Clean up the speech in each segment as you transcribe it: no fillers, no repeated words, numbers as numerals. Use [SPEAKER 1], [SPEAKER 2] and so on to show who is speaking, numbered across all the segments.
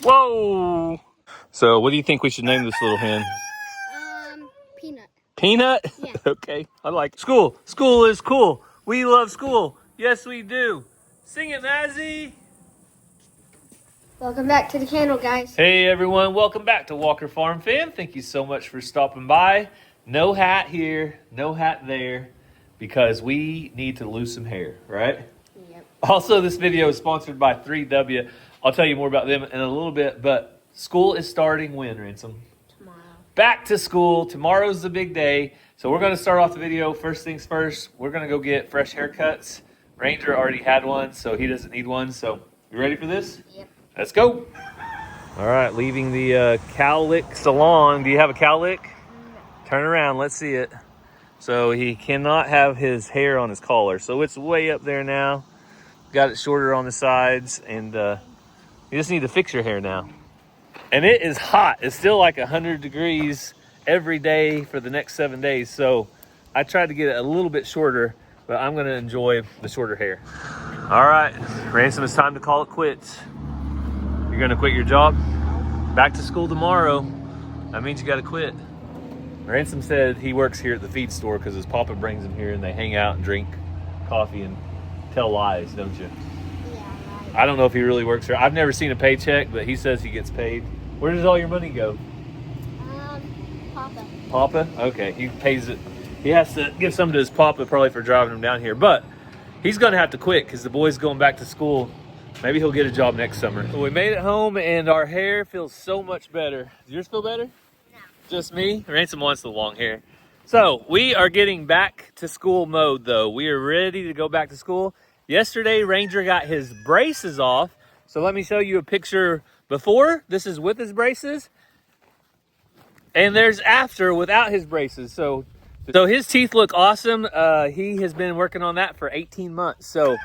[SPEAKER 1] Whoa! So what do you think we should name this little hen?
[SPEAKER 2] Peanut.
[SPEAKER 1] Peanut?
[SPEAKER 2] Yeah.
[SPEAKER 1] Okay, I like school. School is cool. We love school. Yes, we do. Sing it, Mazzy.
[SPEAKER 2] Welcome back to the channel, guys.
[SPEAKER 1] Hey, everyone. Welcome back to Walker Farm Fam. Thank you so much for stopping by. No hat here, no hat there, because we need to lose some hair, right?
[SPEAKER 2] Yep.
[SPEAKER 1] Also, this video is sponsored by 3W. I'll tell you more about them in a little bit, but school is starting when, Ransom?
[SPEAKER 2] Tomorrow.
[SPEAKER 1] Back to school. Tomorrow's the big day. So we're going to start off the video. First things first, we're going to go get fresh haircuts. Ranger already had one, so he doesn't need one. So you ready for this?
[SPEAKER 2] Yep.
[SPEAKER 1] Let's go. All right, leaving the cowlick salon. Do you have a cowlick?
[SPEAKER 2] No.
[SPEAKER 1] Turn around, let's see it. So he cannot have his hair on his collar. So it's way up there now. Got it shorter on the sides, and you just need to fix your hair now. And it is hot. It's still like 100 degrees every day for the next 7 days. So I tried to get it a little bit shorter, but I'm gonna enjoy the shorter hair. All right, Ransom, it's time to call it quits. You're gonna quit your job? Back to school tomorrow. That means you gotta quit. Ransom said he works here at the feed store because his papa brings him here and they hang out and drink coffee and tell lies, don't you?
[SPEAKER 2] Yeah, right.
[SPEAKER 1] I don't know if he really works here. I've never seen a paycheck, but he says he gets paid. Where does all your money go?
[SPEAKER 2] Papa.
[SPEAKER 1] Papa? Okay, he pays it. He has to give some to his papa probably for driving him down here. But he's going to have to quit because the boy's going back to school. Maybe he'll get a job next summer. So we made it home and our hair feels so much better. Does yours feel better?
[SPEAKER 2] No.
[SPEAKER 1] Just me? Ransom wants the long hair. So we are getting back to school mode though. We are ready to go back to school. Yesterday, Ranger got his braces off. So let me show you a picture before. This is with his braces. And there's after without his braces. So his teeth look awesome. He has been working on that for 18 months. So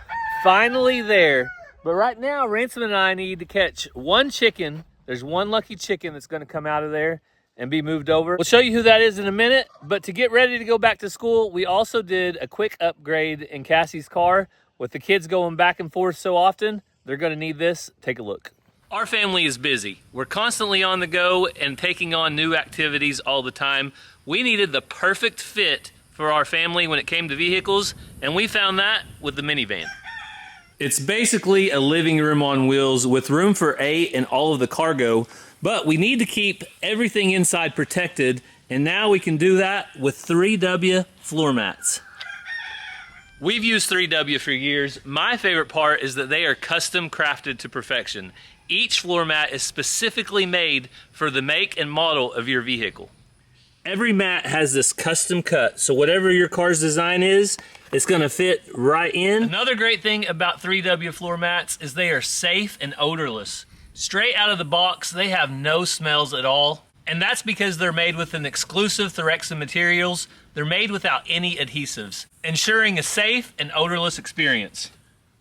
[SPEAKER 1] finally there. But right now, Ransom and I need to catch one chicken. There's one lucky chicken that's going to come out of there and be moved over. We'll show you who that is in a minute. But to get ready to go back to school, we also did a quick upgrade in Cassie's car. With the kids going back and forth so often, they're going to need this. Take a look. Our family is busy. We're constantly on the go and taking on new activities all the time. We needed the perfect fit for our family when it came to vehicles, and we found that with the minivan. It's basically a living room on wheels with room for 8 and all of the cargo, but we need to keep everything inside protected, and now we can do that with 3W floor mats. We've used 3W for years. My favorite part is that they are custom crafted to perfection. Each floor mat is specifically made for the make and model of your vehicle. Every mat has this custom cut, so whatever your car's design is, it's gonna fit right in. Another great thing about 3W floor mats is they are safe and odorless. Straight out of the box, they have no smells at all. And that's because they're made with an exclusive Thorexin materials. They're made without any adhesives, ensuring a safe and odorless experience.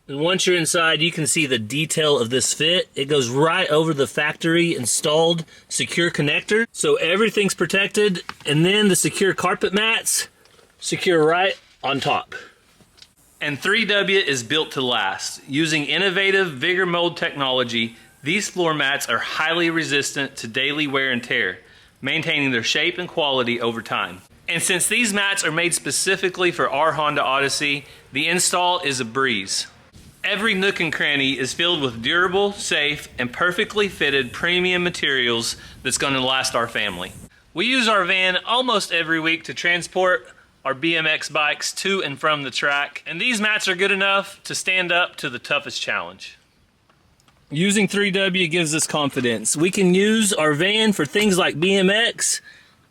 [SPEAKER 1] And once you're inside, you can see the detail of this fit. It goes right over the factory installed secure connector. So everything's protected, and then the secure carpet mats secure right on top. And 3W is built to last. Using innovative Vigor Mold technology, these floor mats are highly resistant to daily wear and tear, maintaining their shape and quality over time. And since these mats are made specifically for our Honda Odyssey, the install is a breeze. Every nook and cranny is filled with durable, safe, and perfectly fitted premium materials that's going to last our family. We use our van almost every week to transport our BMX bikes to and from the track, and these mats are good enough to stand up to the toughest challenge. Using 3W gives us confidence. We can use our van for things like BMX,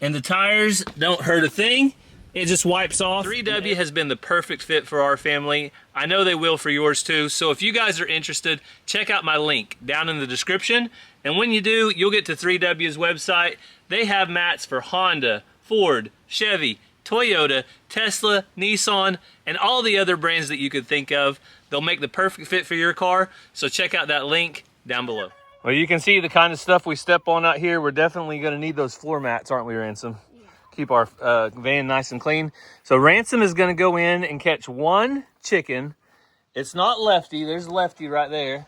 [SPEAKER 1] and the tires don't hurt a thing. It just wipes off. 3W has been the perfect fit for our family. I know they will for yours too. So if you guys are interested, check out my link down in the description. And when you do, you'll get to 3W's website. They have mats for Honda, Ford, Chevy, Toyota, Tesla, Nissan, and all the other brands that you could think of. They'll make the perfect fit for your car. So check out that link down below. Well, you can see the kind of stuff we step on out here. We're definitely going to need those floor mats, aren't we, Ransom? Keep our van nice and clean. So Ransom is going to go in and catch one chicken. It's not Lefty. There's Lefty right there.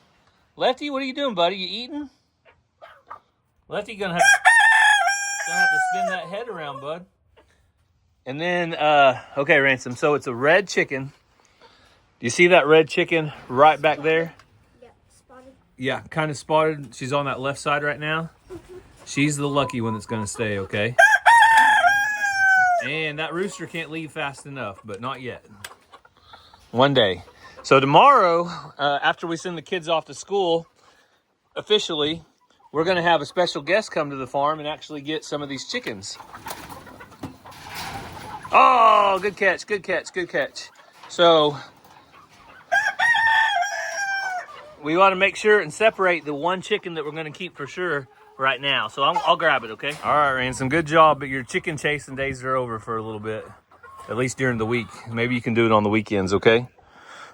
[SPEAKER 1] Lefty, what are you doing, buddy? You eating? Lefty gonna have to spin that head around, bud. And then, okay, Ransom. So it's a red chicken. Do you see that red chicken right back there?
[SPEAKER 2] Yeah, spotted.
[SPEAKER 1] Yeah, kind of spotted. She's on that left side right now. She's the lucky one that's gonna stay, okay? And that rooster can't leave fast enough, but not yet. One day. So tomorrow, after we send the kids off to school, officially, we're gonna have a special guest come to the farm and actually get some of these chickens. Oh, good catch, good catch, good catch. So we want to make sure and separate the one chicken that we're going to keep for sure right now. So I'll grab it, okay? All right, Ransom, good job, but your chicken chasing days are over for a little bit, at least during the week. Maybe you can do it on the weekends, okay?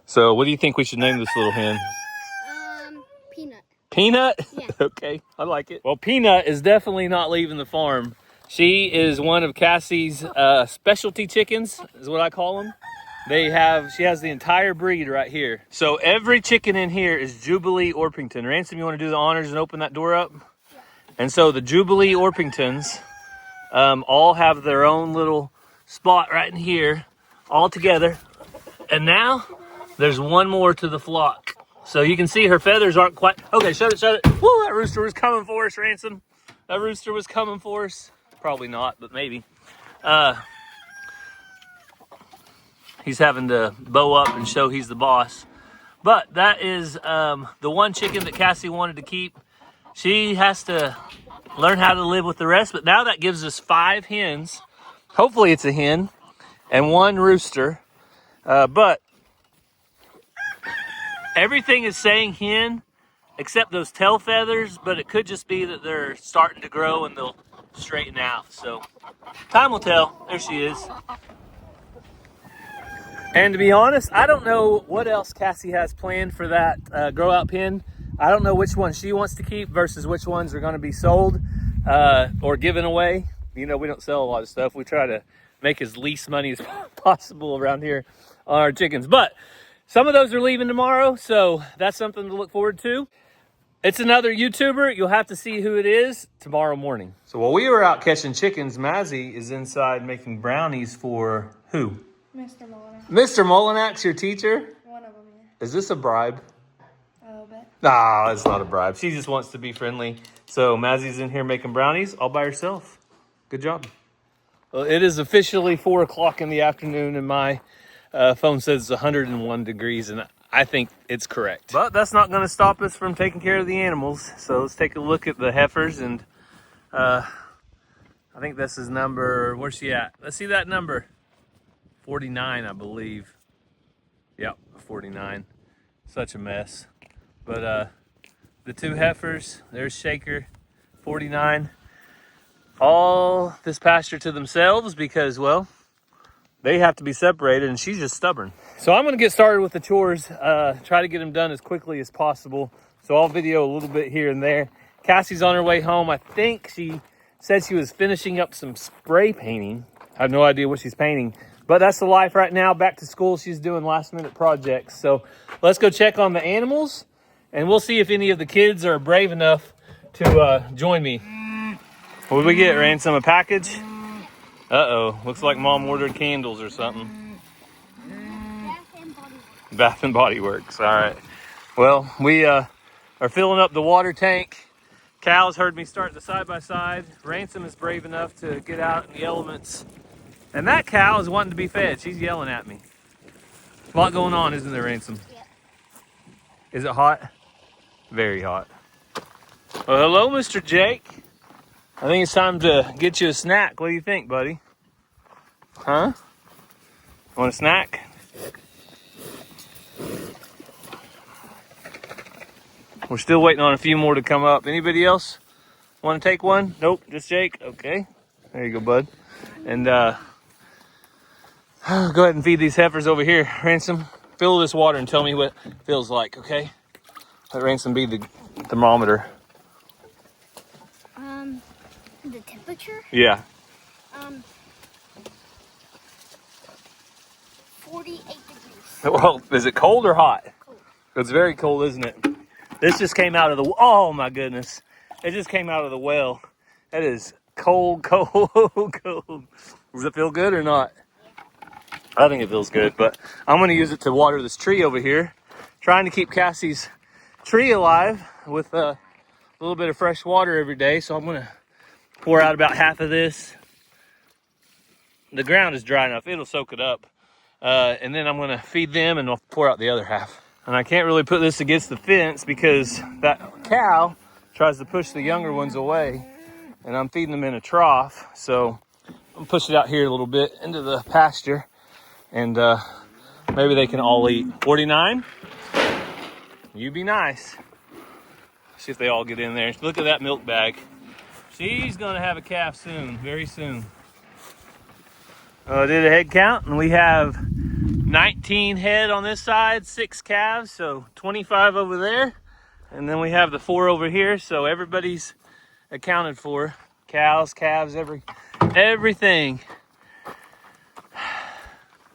[SPEAKER 1] So what do you think we should name this little hen?
[SPEAKER 2] Peanut.
[SPEAKER 1] Peanut?
[SPEAKER 2] Yeah.
[SPEAKER 1] Okay, I like it. Well, Peanut is definitely not leaving the farm. She is one of Cassie's specialty chickens, is what I call them. She has the entire breed right here. So every chicken in here is Jubilee Orpington. Ransom, you want to do the honors and open that door up?
[SPEAKER 2] Yeah.
[SPEAKER 1] And so the Jubilee Orpingtons all have their own little spot right in here, all together. And now there's one more to the flock. So you can see her feathers aren't quite, okay, shut it, shut it. Woo, that rooster was coming for us, Ransom. That rooster was coming for us. Probably not, but maybe. He's having to bow up and show he's the boss. But that is the one chicken that Cassie wanted to keep. She has to learn how to live with the rest, but now that gives us 5 hens. Hopefully it's a hen and 1 rooster. But everything is saying hen except those tail feathers, but it could just be that they're starting to grow and they'll straighten out. So time will tell. There she is. And to be honest, I don't know what else Cassie has planned for that grow out pen. I don't know which one she wants to keep versus which ones are going to be sold or given away. You know, we don't sell a lot of stuff. We try to make as least money as possible around here on our chickens. But some of those are leaving tomorrow, so that's something to look forward to. It's another YouTuber. You'll have to see who it is tomorrow morning. So while we were out catching chickens, Mazzy is inside making brownies for who?
[SPEAKER 2] Mr. Molinax.
[SPEAKER 1] Mr. Molinax, your teacher?
[SPEAKER 2] One of them, yeah.
[SPEAKER 1] Is this a bribe?
[SPEAKER 2] A little bit.
[SPEAKER 1] Nah, it's not a bribe. She just wants to be friendly. So Mazzy's in here making brownies all by herself. Good job. Well, it is officially 4 o'clock in the afternoon, and my phone says it's 101 degrees, and I think it's correct. But that's not going to stop us from taking care of the animals. So let's take a look at the heifers, and I think this is number, where's she at? Let's see that number. 49, I believe. Yep, 49. Such a mess. But the 2 heifers, there's Shaker, 49. All this pasture to themselves because, well, they have to be separated and she's just stubborn. So I'm gonna get started with the chores, try to get them done as quickly as possible. So I'll video a little bit here and there. Cassie's on her way home. I think she said she was finishing up some spray painting. I have no idea what she's painting. But that's the life right now. Back to school, she's doing last minute projects. So let's go check on the animals and we'll see if any of the kids are brave enough to join me. What did we get, Ransom? A package? Uh-oh, looks like Mom ordered candles or something. Bath and Body Works, all right. Well, we are filling up the water tank. Cal's heard me start the side-by-side. Ransom is brave enough to get out in the elements. And that cow is wanting to be fed. She's yelling at me. A lot going on, isn't there, Ransom?
[SPEAKER 2] Yeah.
[SPEAKER 1] Is it hot? Very hot. Well, hello, Mr. Jake. I think it's time to get you a snack. What do you think, buddy? Huh? Want a snack? We're still waiting on a few more to come up. Anybody else want to take one? Nope, just Jake. Okay. There you go, bud. And go ahead and feed these heifers over here. Ransom, fill this water and tell me what it feels like, okay? Let Ransom be the thermometer.
[SPEAKER 2] The temperature?
[SPEAKER 1] Yeah.
[SPEAKER 2] 48 degrees.
[SPEAKER 1] Well, is it cold or hot?
[SPEAKER 2] Cold.
[SPEAKER 1] It's very cold, isn't it? This just came out of the, oh my goodness. It just came out of the well. That is cold, cold, cold. Does it feel good or not? I think it feels good, but I'm gonna use it to water this tree over here. Trying to keep Cassie's tree alive with a little bit of fresh water every day. So I'm gonna pour out about half of this. The ground is dry enough, it'll soak it up. And then I'm gonna feed them and I'll pour out the other half. And I can't really put this against the fence because that cow tries to push the younger ones away, and I'm feeding them in a trough. So I'm gonna push it out here a little bit into the pasture, and maybe they can all eat. 49, you be nice. See if they all get in there. Look at that milk bag. She's gonna have a calf soon, very soon. I did a head count, and we have 19 head on this side, 6 calves, so 25 over there. And then we have the 4 over here, so everybody's accounted for. Cows, calves, everything.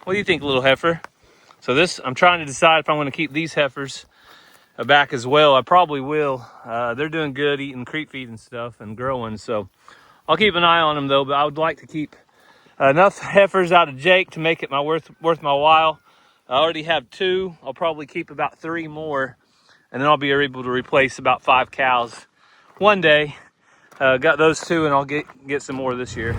[SPEAKER 1] What do you think, little heifer? So this, I'm trying to decide if I'm gonna keep these heifers back as well. I probably will. They're doing good, eating creep feed and stuff and growing, so I'll keep an eye on them though, but I would like to keep enough heifers out of Jake to make it worth my while. I already have 2. I'll probably keep about 3 more, and then I'll be able to replace about 5 cows one day. Got those 2, and I'll get some more this year.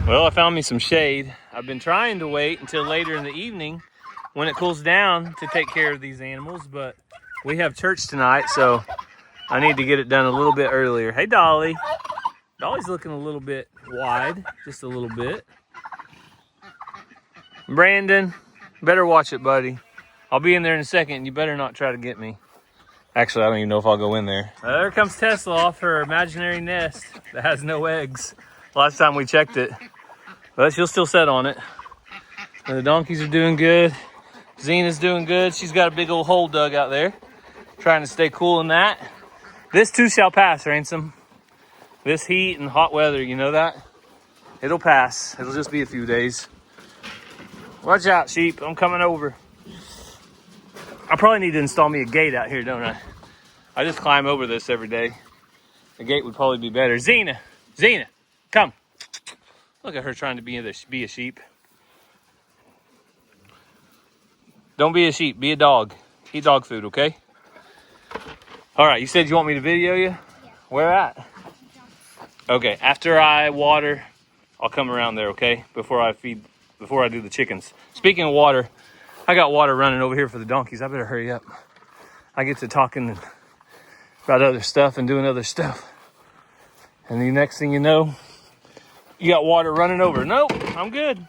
[SPEAKER 1] Well, I found me some shade. I've been trying to wait until later in the evening when it cools down to take care of these animals, but we have church tonight, so I need to get it done a little bit earlier. Hey, Dolly. Dolly's looking a little bit wide, just a little bit. Brandon, better watch it, buddy. I'll be in there in a second. You better not try to get me. Actually, I don't even know if I'll go in there. There comes Tesla off her imaginary nest that has no eggs. Last time we checked it. But she'll still set on it. And the donkeys are doing good. Zena's doing good. She's got a big old hole dug out there. Trying to stay cool in that. This too shall pass, Ransom. This heat and hot weather, you know that? It'll pass. It'll just be a few days. Watch out, sheep. I'm coming over. I probably need to install me a gate out here, don't I? I just climb over this every day. The gate would probably be better. Zena, come. Look at her trying to be a sheep. Don't be a sheep, be a dog. Eat dog food, okay? All right, you said you want me to video you? Yeah. Where at? Okay, after I water, I'll come around there, okay? Before I do the chickens. Speaking of water, I got water running over here for the donkeys. I better hurry up. I get to talking about other stuff and doing other stuff. And the next thing you know, you got water running over. Nope, I'm good.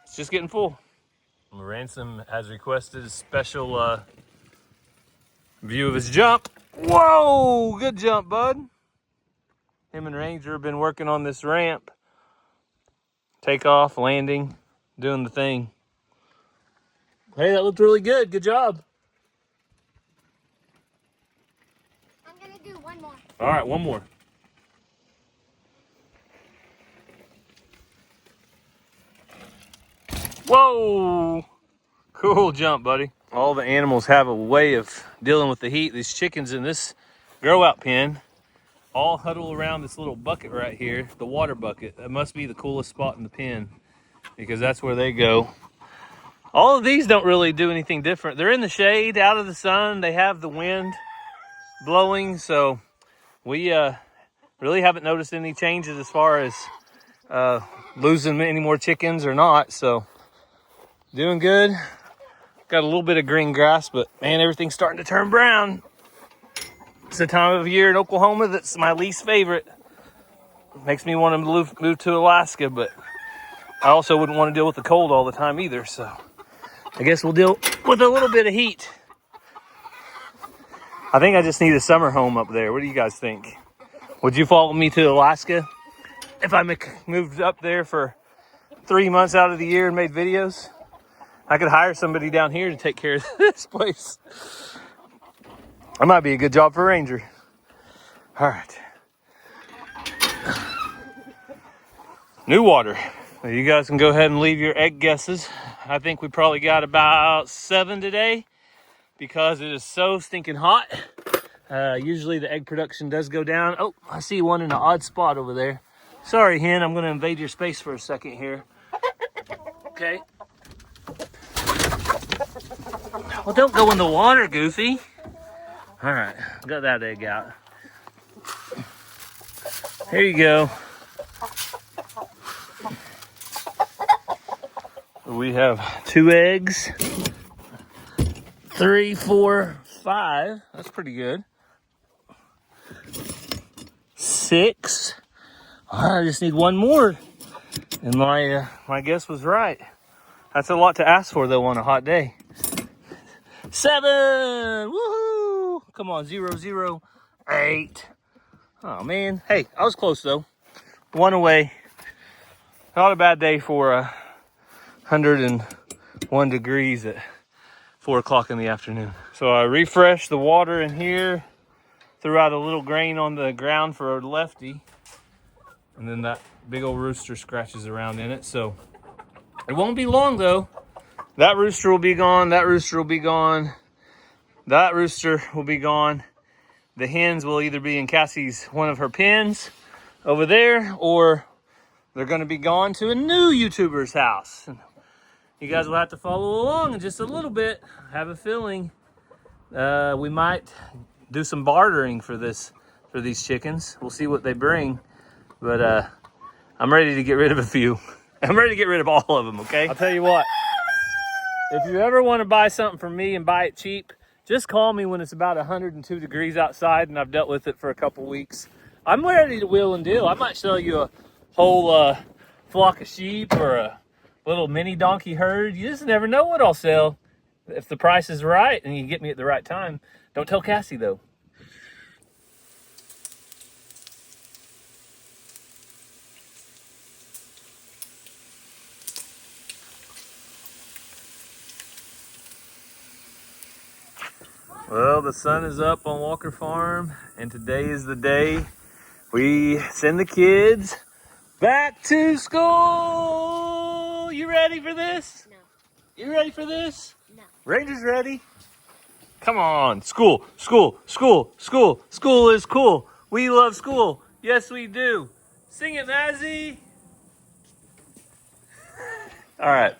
[SPEAKER 1] It's just getting full. Ransom has requested a special view of his jump. Whoa, good jump, bud. Him and Ranger have been working on this ramp. Takeoff, landing, doing the thing. Hey, that looked really good. Good job.
[SPEAKER 2] I'm gonna do one more.
[SPEAKER 1] All right, one more. Whoa! Cool jump, buddy. All the animals have a way of dealing with the heat. These chickens in this grow out pen all huddle around this little bucket right here, the water bucket. That must be the coolest spot in the pen because that's where they go. All of these don't really do anything different. They're in the shade, out of the sun. They have the wind blowing, so we really haven't noticed any changes as far as losing any more chickens or not. So doing good. Got a little bit of green grass, but man, everything's starting to turn brown. It's the time of year in Oklahoma that's my least favorite. Makes me want to move to Alaska, but I also wouldn't want to deal with the cold all the time either. So I guess we'll deal with a little bit of heat. I think I just need a summer home up there. What do you guys think? Would you follow me to Alaska if I moved up there for 3 months out of the year and made videos? I could hire somebody down here to take care of this place. That might be a good job for Ranger. All right. New water. You guys can go ahead and leave your egg guesses. I think we probably got about 7 today because it is so stinking hot. Usually the egg production does go down. Oh, I see one in an odd spot over there. Sorry, hen, I'm gonna invade your space for a second here. Okay. Well, don't go in the water, Goofy. All right, got that egg out. Here you go. We have 2 eggs. 3, 4, 5. That's pretty good. 6. I just need 1 more. And my guess was right. That's a lot to ask for though on a hot day. 7. Woohoo! Come on, 0, 0, 8. Oh man. Hey, I was close though. 1 away. Not a bad day for 101 degrees at 4 o'clock in the afternoon. So I refreshed the water in here, threw out a little grain on the ground for a lefty, and then that big old rooster scratches around in it. So it won't be long though. That rooster will be gone. That rooster will be gone. That rooster will be gone. The hens will either be in Cassie's, one of her pens over there, or they're going to be gone to a new YouTuber's house. You guys will have to follow along in just a little bit. I have a feeling we might do some bartering for these chickens. We'll see what they bring, but I'm ready to get rid of a few. I'm ready to get rid of all of them, okay? I'll tell you what, if you ever want to buy something from me and buy it cheap, just call me when it's about 102 degrees outside and I've dealt with it for a couple weeks. I'm ready to wheel and deal. I might sell you a whole flock of sheep or a little mini donkey herd. You just never know what I'll sell if the price is right and you get me at the right time. Don't tell Cassie though. Well, the sun is up on Walker Farm, and today is the day we send the kids back to school. You ready for this?
[SPEAKER 2] No.
[SPEAKER 1] You ready for this?
[SPEAKER 2] No.
[SPEAKER 1] Ranger's ready. Come on. School, school, school, school. School is cool. We love school. Yes, we do. Sing it, Mazzy. All right.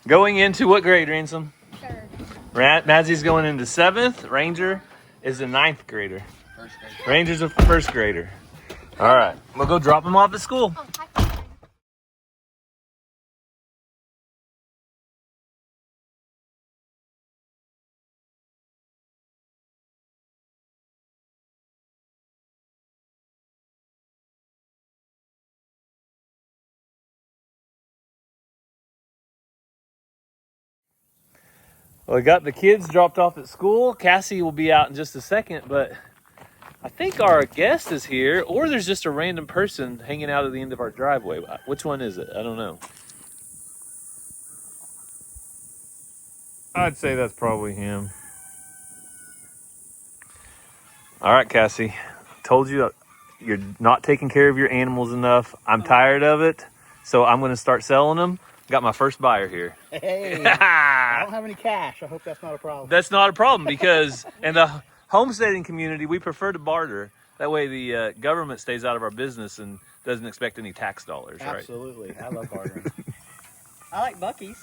[SPEAKER 1] Going into what grade, Ransom?
[SPEAKER 2] 3rd.
[SPEAKER 1] Mazzy's going into 7th. Ranger is a 9th grader.
[SPEAKER 3] First grade.
[SPEAKER 1] Ranger's a 1st grader. All right. We'll go drop him off at school.
[SPEAKER 2] Oh, hi.
[SPEAKER 1] Well, we got the kids dropped off at school. Cassie will be out in just a second, but I think our guest is here, or there's just a random person hanging out at the end of our driveway. Which one is it? I don't know. I'd say that's probably him. All right, Cassie. Told you you're not taking care of your animals enough. I'm tired of it, so I'm going to start selling them. Got my first buyer here.
[SPEAKER 3] Hey, I don't have any cash. I hope that's not a problem.
[SPEAKER 1] That's not a problem because in the homesteading community, we prefer to barter. That way the government stays out of our business and doesn't expect any tax dollars, right?
[SPEAKER 3] Absolutely. I love bartering.
[SPEAKER 4] I like Buc-ee's.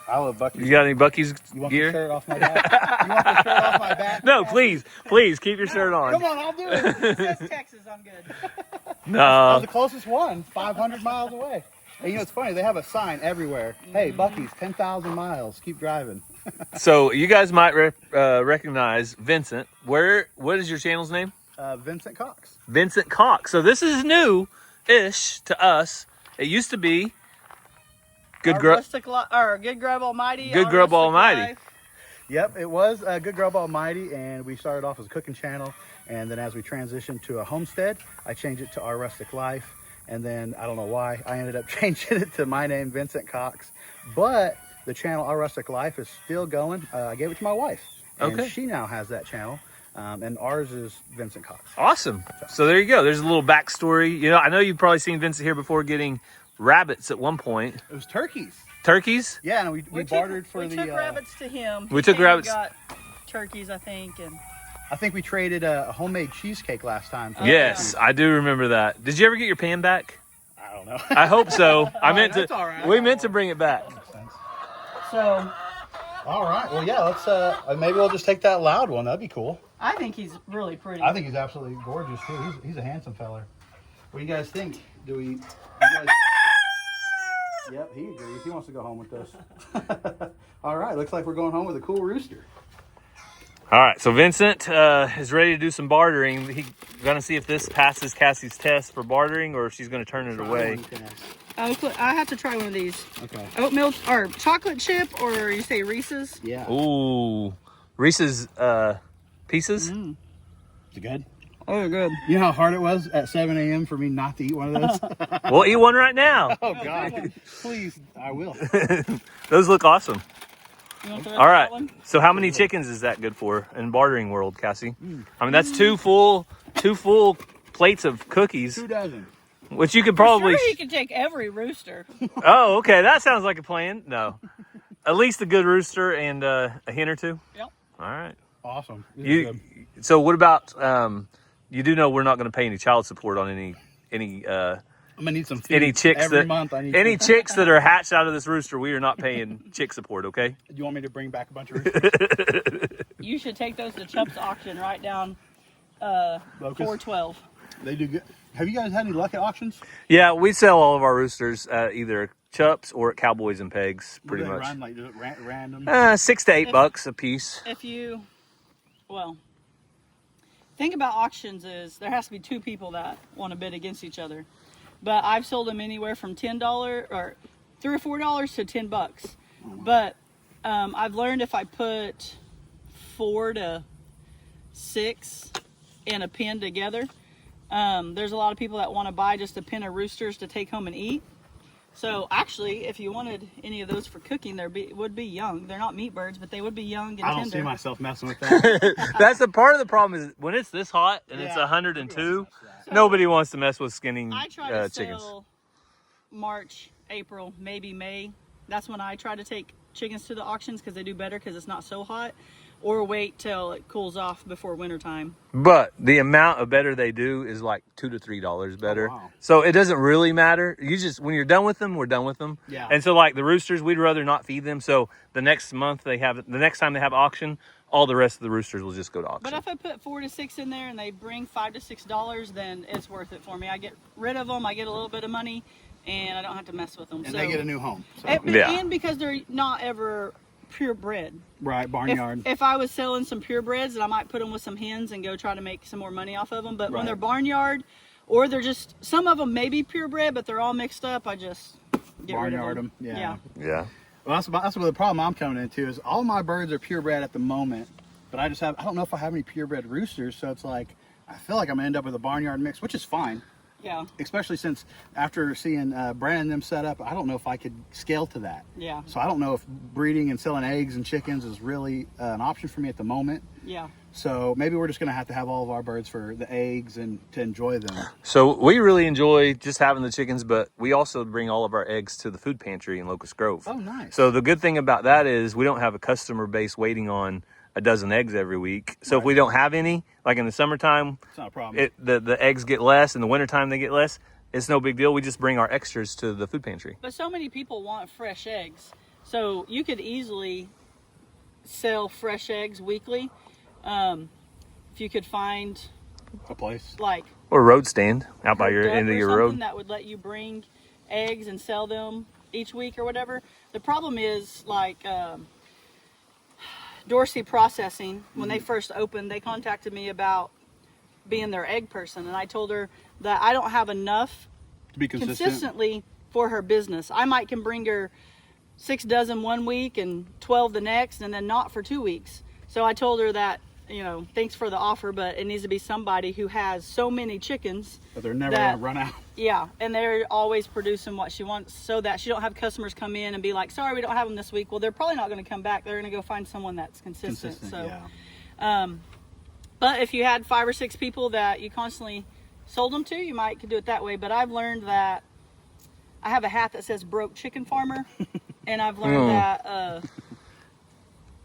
[SPEAKER 3] I love Buc-ee's.
[SPEAKER 1] You got any Buc-ee's
[SPEAKER 3] You want
[SPEAKER 1] gear?
[SPEAKER 3] the shirt off my back? You want the shirt off my back?
[SPEAKER 1] No, please, please keep your shirt on.
[SPEAKER 3] Come on, I'll do it.
[SPEAKER 4] It says Texas, I'm good.
[SPEAKER 3] I'm
[SPEAKER 1] No.
[SPEAKER 3] the closest one, 500 miles away. And you know, it's funny, they have a sign everywhere. Hey, Buc-ee's, 10,000 miles. Keep driving.
[SPEAKER 1] So you guys might recognize Vincent. What is your channel's name?
[SPEAKER 3] Vincent Cox.
[SPEAKER 1] Vincent Cox. So this is new-ish to us. It used to be Good Grub
[SPEAKER 4] Good Grub Almighty.
[SPEAKER 1] Good
[SPEAKER 4] Our
[SPEAKER 1] Grub
[SPEAKER 4] Rustic
[SPEAKER 1] Almighty.
[SPEAKER 4] Life.
[SPEAKER 3] Yep, it was Good Grub Almighty, and we started off as a cooking channel. And then as we transitioned to a homestead, I changed it to Our Rustic Life. And then, I don't know why, I ended up changing it to my name, Vincent Cox. But the channel, Our Rustic Life, is still going. I gave it to my wife. And
[SPEAKER 1] Okay.
[SPEAKER 3] she now has that channel. And ours is Vincent Cox.
[SPEAKER 1] Awesome. So there you go. There's a little backstory. You know, I know you've probably seen Vincent here before getting rabbits at one point.
[SPEAKER 3] It was turkeys.
[SPEAKER 1] Turkeys?
[SPEAKER 3] Yeah, and we bartered for
[SPEAKER 4] we
[SPEAKER 3] the.
[SPEAKER 4] took rabbits to him.
[SPEAKER 1] We took rabbits.
[SPEAKER 4] Got turkeys, I think, and
[SPEAKER 3] I think we traded a homemade cheesecake last time. For
[SPEAKER 1] Yes, I do remember that. Did you ever get your pan back?
[SPEAKER 3] I don't know.
[SPEAKER 1] I hope so. I meant
[SPEAKER 3] that's
[SPEAKER 1] to.
[SPEAKER 3] all right.
[SPEAKER 1] We meant to bring it back.
[SPEAKER 4] so
[SPEAKER 3] All right. Well, yeah. Let's. Maybe we'll just take that loud one. That'd be cool.
[SPEAKER 4] I think he's really pretty.
[SPEAKER 3] I think he's absolutely gorgeous too. He's a handsome feller. What do you guys think? You guys... Yep, he agrees. He wants to go home with us. All right. Looks like we're going home with a cool rooster.
[SPEAKER 1] All right, so Vincent is ready to do some bartering. He's going to see if this passes Cassie's test for bartering or if she's going to turn it away.
[SPEAKER 4] I have to try one of these.
[SPEAKER 3] Okay.
[SPEAKER 4] Oatmeal or chocolate chip, or you say Reese's?
[SPEAKER 3] Yeah.
[SPEAKER 1] Ooh, Reese's Pieces?
[SPEAKER 3] Is it good?
[SPEAKER 4] Oh, they're good.
[SPEAKER 3] You know how hard it was at 7 a.m. for me not to eat one of those?
[SPEAKER 1] We'll eat one right now.
[SPEAKER 3] Oh, God. Please, I will.
[SPEAKER 1] Those look awesome.
[SPEAKER 4] You want the rest
[SPEAKER 1] All
[SPEAKER 4] of
[SPEAKER 1] right,
[SPEAKER 4] that one?
[SPEAKER 1] so how many chickens is that good for in bartering world, Cassie? I mean, that's two full plates of cookies,
[SPEAKER 3] 2 dozen.
[SPEAKER 1] which you could probably...
[SPEAKER 4] Sure, you can take every rooster.
[SPEAKER 1] Oh, okay, that sounds like a plan. No, at least a good rooster and a hen or two.
[SPEAKER 4] Yep.
[SPEAKER 1] All right.
[SPEAKER 3] Awesome. This is good.
[SPEAKER 1] So what about, you do know we're not going to pay any child support on any
[SPEAKER 3] I'm going to need some feed.
[SPEAKER 1] any chicks
[SPEAKER 3] Every
[SPEAKER 1] that
[SPEAKER 3] month I need
[SPEAKER 1] any
[SPEAKER 3] feed.
[SPEAKER 1] chicks that are hatched out of this rooster. We are not paying chick support. Okay.
[SPEAKER 3] Do you want me to bring back a bunch of roosters?
[SPEAKER 4] You should take those to Chubb's auction right down
[SPEAKER 3] Locust?
[SPEAKER 4] 412.
[SPEAKER 3] They do good. Have you guys had any luck at auctions?
[SPEAKER 1] Yeah, we sell all of our roosters either Chups or at Cowboys and Pegs, pretty
[SPEAKER 3] Do they
[SPEAKER 1] much.
[SPEAKER 3] run, like, just random?
[SPEAKER 1] $6 to $8 a piece.
[SPEAKER 4] If you, well, thing about auctions is there has to be two people that want to bid against each other. But I've sold them anywhere from $10 or $3 or $4 to $10. But I've learned if I put 4 to 6 in a pen together, there's a lot of people that want to buy just a pen of roosters to take home and eat. So actually, if you wanted any of those for cooking, would be young. They're not meat birds, but they would be young and
[SPEAKER 3] I don't
[SPEAKER 4] tender.
[SPEAKER 3] see myself messing with that.
[SPEAKER 1] That's the part of the problem is when it's this hot and it's
[SPEAKER 3] Yeah.
[SPEAKER 1] 102, nobody wants to mess with skinning
[SPEAKER 4] I try to
[SPEAKER 1] chickens.
[SPEAKER 4] sell March, April, maybe May. That's when I try to take chickens to the auctions because they do better because it's not so hot. Or wait till it cools off before wintertime.
[SPEAKER 1] But the amount of better they do is like $2 to $3 better.
[SPEAKER 3] wow.
[SPEAKER 1] So it doesn't really matter. You just, when you're done with them, we're done with them.
[SPEAKER 3] Yeah.
[SPEAKER 1] And so like the roosters, we'd rather not feed them. So the next time they have auction, all the rest of the roosters will just go to auction.
[SPEAKER 4] But if I put 4 to 6 in there and they bring $5 to $6, then it's worth it for me. I get rid of them, I get a little bit of money, and I don't have to mess with them.
[SPEAKER 3] And they get a new home. So.
[SPEAKER 4] And because they're not ever purebred.
[SPEAKER 3] Right, barnyard.
[SPEAKER 4] If I was selling some purebreds, then I might put them with some hens and go try to make some more money off of them. But when
[SPEAKER 3] Right.
[SPEAKER 4] they're barnyard, or they're just, some of them may be purebred, but they're all mixed up, I just get rid of
[SPEAKER 3] Barnyard
[SPEAKER 4] them.
[SPEAKER 3] them. Yeah.
[SPEAKER 1] Yeah.
[SPEAKER 3] Well, that's what the problem I'm coming into is all my birds are purebred at the moment, but I don't know if I have any purebred roosters, so it's like I feel like I'm gonna end up with a barnyard mix, which is fine.
[SPEAKER 4] Yeah.
[SPEAKER 3] Especially since after seeing Brandon and them set up, I don't know if I could scale to that.
[SPEAKER 4] Yeah.
[SPEAKER 3] So I don't know if breeding and selling eggs and chickens is really an option for me at the moment.
[SPEAKER 4] Yeah.
[SPEAKER 3] So maybe we're just gonna have to have all of our birds for the eggs and to enjoy them.
[SPEAKER 1] So we really enjoy just having the chickens, but we also bring all of our eggs to the food pantry in Locust Grove.
[SPEAKER 3] Oh, nice.
[SPEAKER 1] So the good thing about that is we don't have a customer base waiting on a dozen eggs every week. So if we don't have any, like in the summertime,
[SPEAKER 3] It's not a problem.
[SPEAKER 1] the eggs get less. In the wintertime, they get less. It's no big deal. We just bring our extras to the food pantry.
[SPEAKER 4] But so many people want fresh eggs. So you could easily sell fresh eggs weekly. If you could find
[SPEAKER 3] A place.
[SPEAKER 4] like
[SPEAKER 1] Or a road stand out by your
[SPEAKER 4] Duck
[SPEAKER 1] end of
[SPEAKER 4] or
[SPEAKER 1] your
[SPEAKER 4] something
[SPEAKER 1] road.
[SPEAKER 4] that would let you bring eggs and sell them each week or whatever. The problem is like Dorsey Processing, when they first opened, they contacted me about being their egg person, and I told her that I don't have enough
[SPEAKER 3] To be consistent.
[SPEAKER 4] consistently for her business. I can bring her 6 dozen one week and 12 the next, and then not for 2 weeks. So I told her that, thanks for the offer, but it needs to be somebody who has so many chickens.
[SPEAKER 3] But they're never
[SPEAKER 4] that-
[SPEAKER 3] gonna run out.
[SPEAKER 4] Yeah, and they're always producing what she wants, so that she don't have customers come in and be like, sorry, we don't have them this week. Well, they're probably not going to come back. They're going to go find someone that's consistent. So,
[SPEAKER 3] yeah.
[SPEAKER 4] But if you had 5 or 6 people that you constantly sold them to, you might could do it that way. But I've learned that I have a hat that says broke chicken farmer, and I've learned that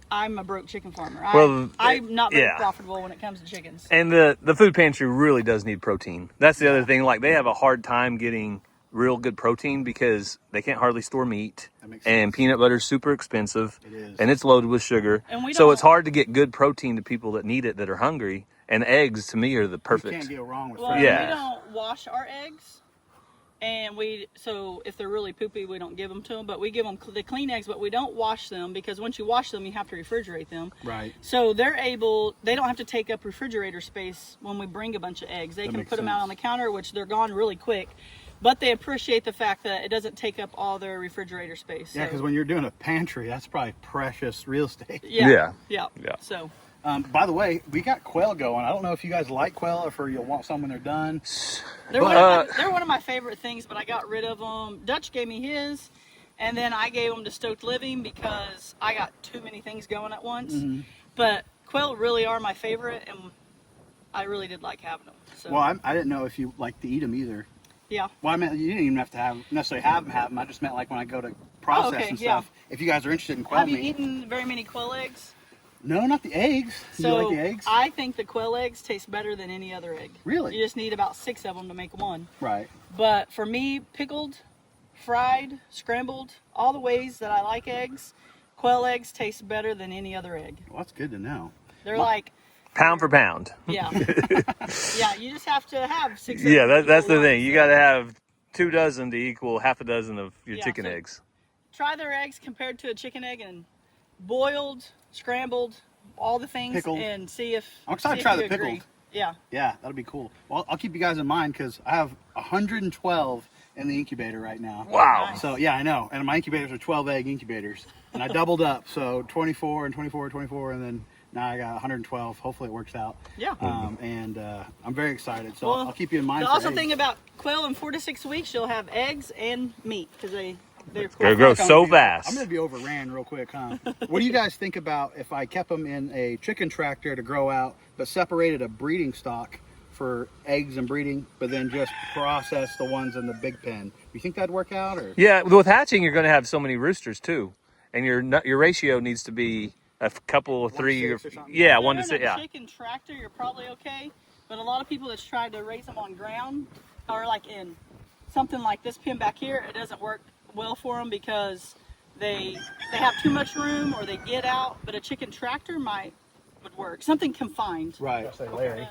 [SPEAKER 4] I'm a broke chicken farmer. I'm not very profitable when it comes to chickens.
[SPEAKER 1] And the food pantry really does need protein. That's the other thing. Like, they have a hard time getting real good protein because they can't hardly store meat. And peanut butter is super expensive.
[SPEAKER 3] It is.
[SPEAKER 1] And it's loaded with sugar.
[SPEAKER 4] And
[SPEAKER 1] so it's hard to get good protein to people that need it, that are hungry. And eggs, to me, are the perfect.
[SPEAKER 3] You can't go wrong with
[SPEAKER 4] well,
[SPEAKER 3] fresh.
[SPEAKER 4] we don't wash our eggs. And so if they're really poopy, we don't give them to them. But we give them the clean eggs, but we don't wash them because once you wash them, you have to refrigerate them.
[SPEAKER 3] Right.
[SPEAKER 4] So they don't have to take up refrigerator space when we bring a bunch of eggs. They can put them out on the counter, which they're gone really quick. But they appreciate the fact that it doesn't take up all their refrigerator space.
[SPEAKER 3] Yeah, because when you're doing a pantry, that's probably precious real estate.
[SPEAKER 4] Yeah. So.
[SPEAKER 3] By the way, we got quail going. I don't know if you guys like quail or if you'll want some when they're done.
[SPEAKER 4] They're one of my favorite things, but I got rid of them. Dutch gave me his, and then I gave them to Stoked Living because I got too many things going at once. Mm-hmm. But quail really are my favorite, and I really did like having them. So.
[SPEAKER 3] Well, I didn't know if you like to eat them either.
[SPEAKER 4] Yeah.
[SPEAKER 3] Well, I meant you didn't even have to necessarily have them. I just meant like when I go to process and stuff. Yeah. If you guys are interested in quail meat.
[SPEAKER 4] Have you eaten very many quail eggs?
[SPEAKER 3] No, not the eggs.
[SPEAKER 4] So
[SPEAKER 3] you like the eggs?
[SPEAKER 4] I think the quail eggs taste better than any other egg.
[SPEAKER 3] Really?
[SPEAKER 4] You just need about 6 of them to make one.
[SPEAKER 3] Right.
[SPEAKER 4] But for me, pickled, fried, scrambled, all the ways that I like eggs, quail eggs taste better than any other egg.
[SPEAKER 3] Well, that's good to know.
[SPEAKER 4] They're like...
[SPEAKER 1] Pound for pound.
[SPEAKER 4] Yeah. Yeah, you just have to have 6
[SPEAKER 1] Yeah, that's the thing. You got to have 2 dozen to equal half a dozen of your chicken eggs.
[SPEAKER 4] Try their eggs compared to a chicken egg and boiled, scrambled, all the things,
[SPEAKER 3] pickled.
[SPEAKER 4] And see if
[SPEAKER 3] I'm excited to try the
[SPEAKER 4] agree.
[SPEAKER 3] pickled.
[SPEAKER 4] Yeah.
[SPEAKER 3] Yeah, that'll be cool. Well, I'll keep you guys in mind because I have 112 in the incubator right now.
[SPEAKER 1] Wow.
[SPEAKER 3] So, yeah, I know. And my incubators are 12 egg incubators. And I doubled up. So 24 and 24, 24, and then now I got 112. Hopefully it works out.
[SPEAKER 4] Yeah.
[SPEAKER 3] I'm very excited. So
[SPEAKER 4] well,
[SPEAKER 3] I'll keep you in mind.
[SPEAKER 4] The
[SPEAKER 3] for
[SPEAKER 4] awesome
[SPEAKER 3] eggs.
[SPEAKER 4] thing about quail, in 4 to 6 weeks, you'll have eggs and meat because they're
[SPEAKER 1] They grow so fast.
[SPEAKER 3] I'm going to be overran real quick, huh? What do you guys think about if I kept them in a chicken tractor to grow out, but separated a breeding stock for eggs and breeding, but then just process the ones in the big pen? You think that'd work out? Or?
[SPEAKER 1] Yeah, with hatching, you're going to have so many roosters too, and your ratio needs to be a couple of 3 or yeah, 1 to 6. Yeah.
[SPEAKER 4] Chicken tractor, you're probably okay, but a lot of people that's tried to raise them on ground or like in something like this pen back here, it doesn't work well for them because they have too much room or they get out. But a chicken tractor would work. Something confined.
[SPEAKER 3] Right. Say Larry.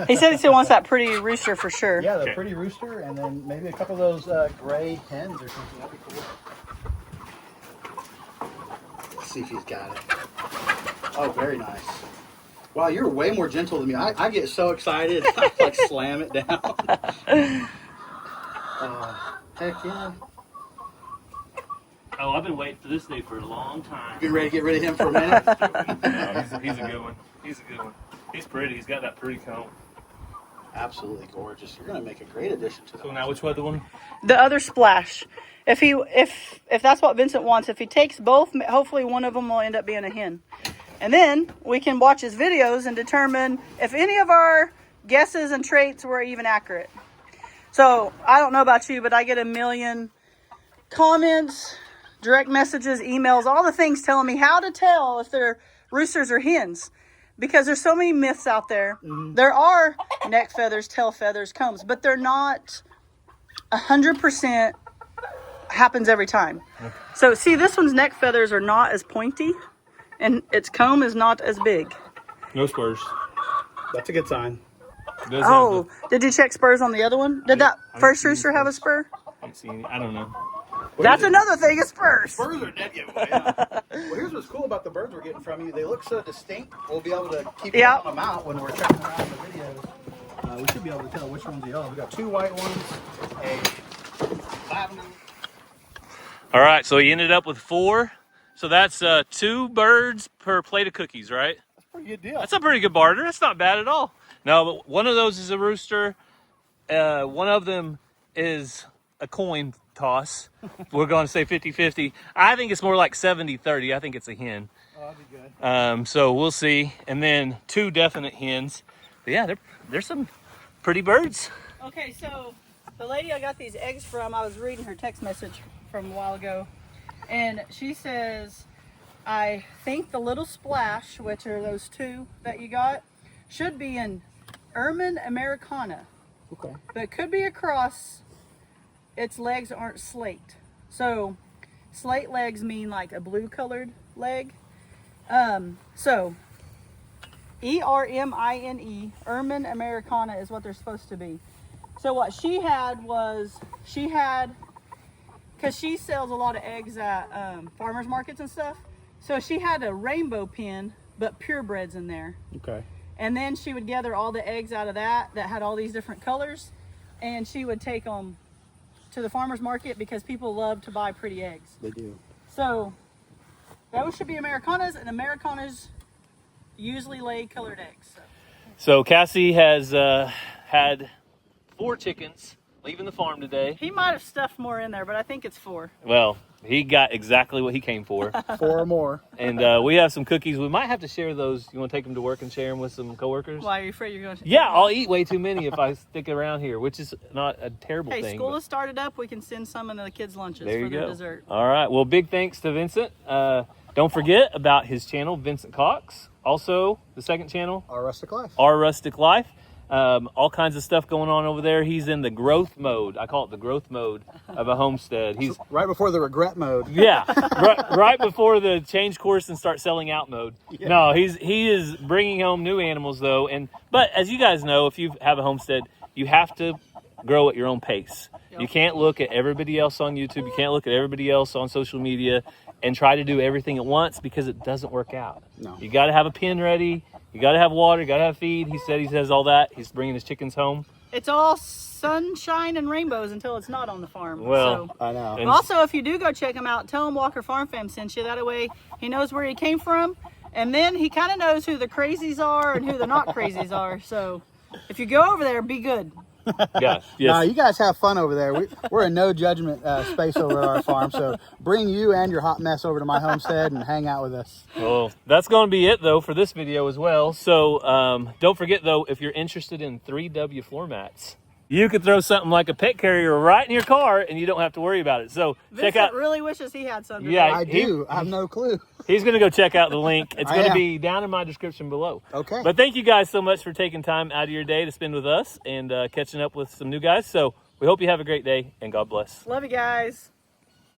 [SPEAKER 4] He said he still wants that pretty rooster for sure.
[SPEAKER 3] Yeah, the pretty rooster, and then maybe a couple of those gray hens or something. That'd be cool. Let's see if he's got it. Oh, very nice. Wow, you're way more gentle than me. I get so excited. I like slam it down. Heck yeah.
[SPEAKER 1] Oh, I've been waiting for this day for a long time.
[SPEAKER 3] You ready to get rid of him for a minute?
[SPEAKER 1] He's a good one. He's a good one. He's pretty. He's got that pretty comb.
[SPEAKER 3] Absolutely gorgeous. You're going to make a great addition to the
[SPEAKER 1] So now which other one?
[SPEAKER 4] The other splash. If that's what Vincent wants, if he takes both, hopefully one of them will end up being a hen. And then we can watch his videos and determine if any of our guesses and traits were even accurate. So I don't know about you, but I get a million comments, direct messages, emails, all the things telling me how to tell if they're roosters or hens. Because there's so many myths out there. Mm-hmm. There are neck feathers, tail feathers, combs, but they're not 100% happens every time. Okay. So see, this one's neck feathers are not as pointy and its comb is not as big.
[SPEAKER 1] No spurs.
[SPEAKER 3] That's a good sign.
[SPEAKER 4] Oh, did you check spurs on the other one? Did that first rooster have a spur?
[SPEAKER 1] I don't know.
[SPEAKER 4] That's another thing, is spurs.
[SPEAKER 3] Spurs are dead giveaway. Yeah. Well, here's what's cool about the birds we're getting from you. They look so distinct. We'll be able to keep them out when we're checking around the videos. We should be able to tell which one's the yellow. We got 2 white ones, a lavender.
[SPEAKER 1] All right, so he ended up with 4. So that's 2 birds per plate of cookies, right?
[SPEAKER 3] That's a pretty good deal.
[SPEAKER 1] That's a pretty good barter. That's not bad at all. No, but one of those is a rooster. One of them is a coin toss. We're going to say 50-50. I think it's more like 70-30. I think it's a hen.
[SPEAKER 3] that'd be good.
[SPEAKER 1] So we'll see. And then 2 definite hens. But yeah, there's some pretty birds.
[SPEAKER 4] Okay, so the lady I got these eggs from, I was reading her text message from a while ago, and she says, I think the little splash, which are those 2 that you got, should be in Ermine Americana.
[SPEAKER 3] Okay.
[SPEAKER 4] But it could be a cross. Its legs aren't slate. So slate legs mean like a blue colored leg. So ERMINE, Ermine Americana is what they're supposed to be. So what she had was, because she sells a lot of eggs at farmers markets and stuff, so she had a rainbow pen, but purebreds in there.
[SPEAKER 3] Okay.
[SPEAKER 4] And then she would gather all the eggs out of that had all these different colors, and she would take them to the farmers market because people love to buy pretty eggs.
[SPEAKER 3] They do.
[SPEAKER 4] So those should be Americanas, and Americanas usually lay colored eggs.
[SPEAKER 1] So Cassie has had 4 chickens leaving the farm today.
[SPEAKER 4] He might have stuffed more in there, but I think it's 4.
[SPEAKER 1] Well, he got exactly what he came for.
[SPEAKER 3] 4 or more.
[SPEAKER 1] And we have some cookies. We might have to share those. You want to take them to work and share them with some coworkers?
[SPEAKER 4] Why, are you afraid you're going to?
[SPEAKER 1] Yeah, I'll eat way too many if I stick around here, which is not a terrible
[SPEAKER 4] Hey,
[SPEAKER 1] thing.
[SPEAKER 4] school
[SPEAKER 1] but
[SPEAKER 4] has started up. We can send some in the kids' lunches
[SPEAKER 1] there
[SPEAKER 4] for
[SPEAKER 1] you
[SPEAKER 4] their
[SPEAKER 1] go.
[SPEAKER 4] dessert.
[SPEAKER 1] All right. Well, big thanks to Vincent. Don't forget about his channel, Vincent Cox. Also, the second channel,
[SPEAKER 3] Our Rustic Life.
[SPEAKER 1] Our Rustic Life. All kinds of stuff going on over there. He's in the growth mode. I call it the growth mode of a homestead. He's
[SPEAKER 3] Right before the regret mode.
[SPEAKER 1] yeah, right before the change course and start selling out mode.
[SPEAKER 3] Yeah.
[SPEAKER 1] No, he is bringing home new animals though. But as you guys know, if you have a homestead, you have to grow at your own pace.
[SPEAKER 4] Yep.
[SPEAKER 1] You can't look at everybody else on YouTube. You can't look at everybody else on social media and try to do everything at once because it doesn't work out.
[SPEAKER 3] No.
[SPEAKER 1] You got to have a pen ready. You got to have water. You got to have feed. He says all that. He's bringing his chickens home.
[SPEAKER 4] It's all sunshine and rainbows until it's not on the farm.
[SPEAKER 1] Well,
[SPEAKER 4] so.
[SPEAKER 3] I know.
[SPEAKER 1] And-
[SPEAKER 4] Also, if you do go check him out, tell him Walker Farm Fam sent you. That way he knows where he came from. And then he kind of knows who the crazies are and who the not crazies are. So if you go over there, be good.
[SPEAKER 1] Yeah. Yes.
[SPEAKER 3] No, you guys have fun over there. We're in no judgment space over at our farm. So bring you and your hot mess over to my homestead and hang out with us.
[SPEAKER 1] Well, that's going to be it, though, for this video as well. So don't forget, though, if you're interested in 3W floor mats, you could throw something like a pet carrier right in your car, and you don't have to worry about it. So
[SPEAKER 4] Vincent
[SPEAKER 1] check out.
[SPEAKER 4] really wishes he had some.
[SPEAKER 1] Yeah,
[SPEAKER 3] I do. I have no clue.
[SPEAKER 1] He's going to go check out the link. It's
[SPEAKER 3] I
[SPEAKER 1] going to
[SPEAKER 3] am.
[SPEAKER 1] be down in my description below.
[SPEAKER 3] Okay.
[SPEAKER 1] But thank you guys so much for taking time out of your day to spend with us and catching up with some new guys. So we hope you have a great day, and God bless.
[SPEAKER 4] Love you guys.